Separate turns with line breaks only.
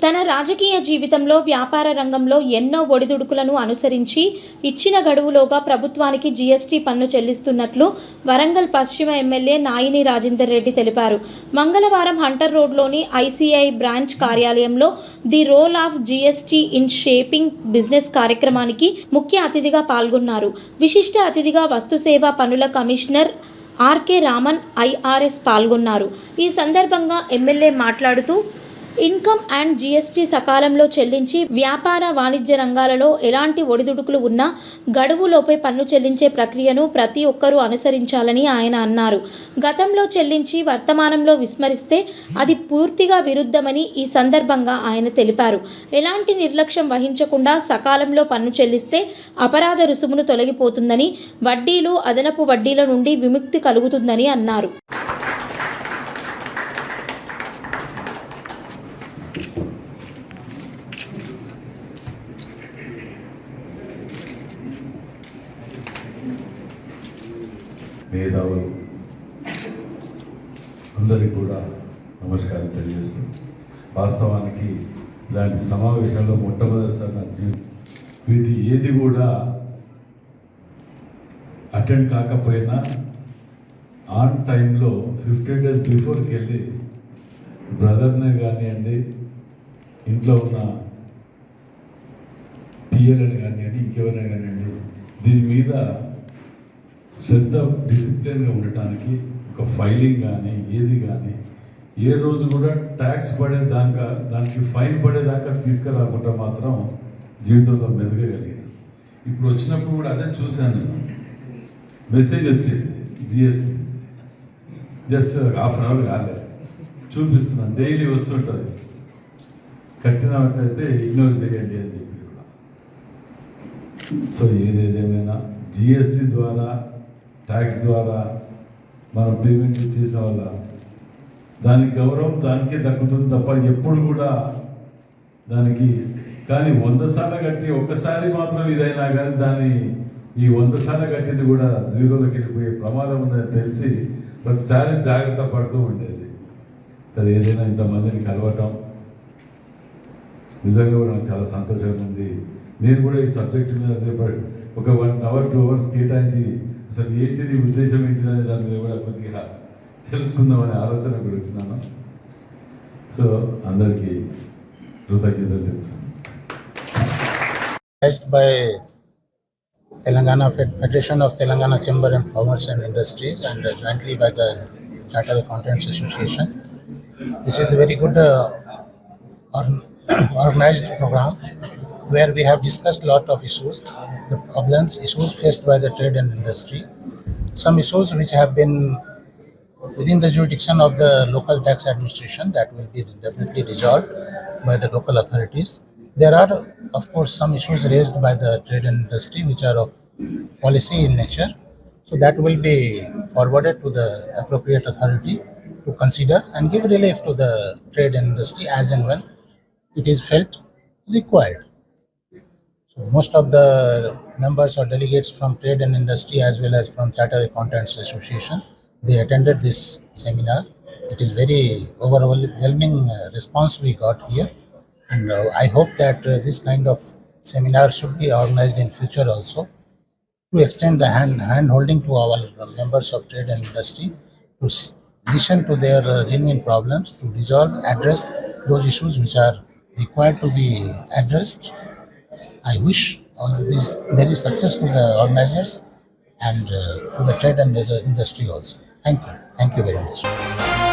తన రాజకీయ జీవితంలో వ్యాపార రంగంలో ఎన్నో ఒడిదుడుకులను అనుసరించి ఇచ్చిన గడువులోగా ప్రభుత్వానికి జీఎస్టీ పన్ను చెల్లిస్తున్నట్లు వరంగల్ పశ్చిమ ఎమ్మెల్యే నాయిని రాజేందర్ రెడ్డి తెలిపారు. మంగళవారం హంటర్ రోడ్లోని ఐసీఐ బ్రాంచ్ కార్యాలయంలో the role of GST in shaping business కార్యక్రమానికి ముఖ్య అతిథిగా పాల్గొన్నారు. విశిష్ట అతిథిగా వస్తుసేవా పన్నుల కమిషనర్ ఆర్కే రామన్ ఐఆర్ఎస్ పాల్గొన్నారు. ఈ సందర్భంగా ఎమ్మెల్యే మాట్లాడుతూ ఇన్కమ్ అండ్ జీఎస్టీ సకాలంలో చెల్లించి వ్యాపార వాణిజ్య రంగాలలో ఎలాంటి ఒడిదుడుకులు ఉన్నా గడువులోపే పన్ను చెల్లించే ప్రక్రియను ప్రతి ఒక్కరూ అనుసరించాలని ఆయన అన్నారు. గతంలో చెల్లించి వర్తమానంలో విస్మరిస్తే అది పూర్తిగా విరుద్ధమని ఈ సందర్భంగా ఆయన తెలిపారు. ఎలాంటి నిర్లక్ష్యం వహించకుండా సకాలంలో పన్ను చెల్లిస్తే అపరాధ రుసుమును తొలగిపోతుందని, వడ్డీలు అదనపు వడ్డీల నుండి విముక్తి కలుగుతుందని అన్నారు.
మేధావులు అందరికీ కూడా నమస్కారం తెలియజేస్తూ, వాస్తవానికి ఇలాంటి సమావేశాల్లో మొట్టమొదటిసారి నా వీటి ఏది కూడా అటెండ్ కాకపోయినా ఆన్ టైంలో 15 days బిఫోర్కి వెళ్ళి బ్రదర్నే కానివ్వండి, ఇంట్లో ఉన్న టీఎల్ని కానివ్వండి, ఇంకెవరైనా కానివ్వండి, దీని మీద శ్రద్ధ డిసిప్లిన్గా ఉండటానికి ఒక ఫైలింగ్ కానీ ఏది కానీ ఏ రోజు కూడా ట్యాక్స్ పడేదాకా, దానికి ఫైన్ పడేదాకా తీసుకురాకుండా మాత్రం జీవితంలో మెదగగలిగాను. ఇప్పుడు వచ్చినప్పుడు కూడా అదే చూశాను నేను. మెసేజ్ వచ్చింది GST, just half an hour కాలేదు, చూపిస్తున్నాను, డైలీ వస్తుంటుంది. కట్టినట్టయితే ఇగ్నోర్ చేయండి అని చెప్పి కూడా. సో ఏదేదేమైనా జిఎస్టీ ద్వారా, ట్యాక్స్ ద్వారా మనం పేమెంట్ చేసే వల్ల దానికి గౌరవం దానికే దక్కుతుంది తప్ప ఎప్పుడు కూడా దానికి కానీ 100 సార్లు కట్టి ఒక్కసారి మాత్రం ఇదైనా కానీ దాన్ని ఈ 100 సార్లు కట్టింది కూడా జీరోలోకి వెళ్ళిపోయే ప్రమాదం ఉందని తెలిసి ప్రతిసారి జాగ్రత్త పడుతూ ఉండేది. సరే, ఏదైనా ఇంతమందిని కలవటం నిజంగా కూడా నాకు చాలా సంతోషంగా ఉంది. నేను కూడా ఈ సబ్జెక్ట్ మీద ఒక 1 hour 2 hours కేటాయించి అసలు ఏంటిది, ఉద్దేశం ఏంటిది అనే దాని మీద కూడా కొద్దిగా తెలుసుకుందామనే ఆలోచన కూడా వచ్చినాను. సో అందరికీ కృతజ్ఞతలు చెప్తాను.
By Telangana Federation of Telangana Chamber and Commerce and Industries and jointly by the Chartered Accountants Association. This is a very good organized program where we have discussed a lot of issues, the problems, issues faced by the trade and industry, some issues which have been within the jurisdiction of the local tax administration that will be definitely resolved by the local authorities. There are, of course, some issues raised by the trade and industry which are of policy in nature. So that will be forwarded to the appropriate authority to consider and give relief to the trade and industry as and when it is felt required. So most of the members or delegates from trade and industry as well as from Chartered Accountants Association, they attended this seminar. It is very overwhelming response we got here, and I hope that this kind of seminar should be organized in future also to extend the hand holding to our members of trade and industry to listen to their genuine problems, to resolve, address those issues which are required to be addressed. I wish this very success to the organizers and to the trade and industry also. Thank you very much.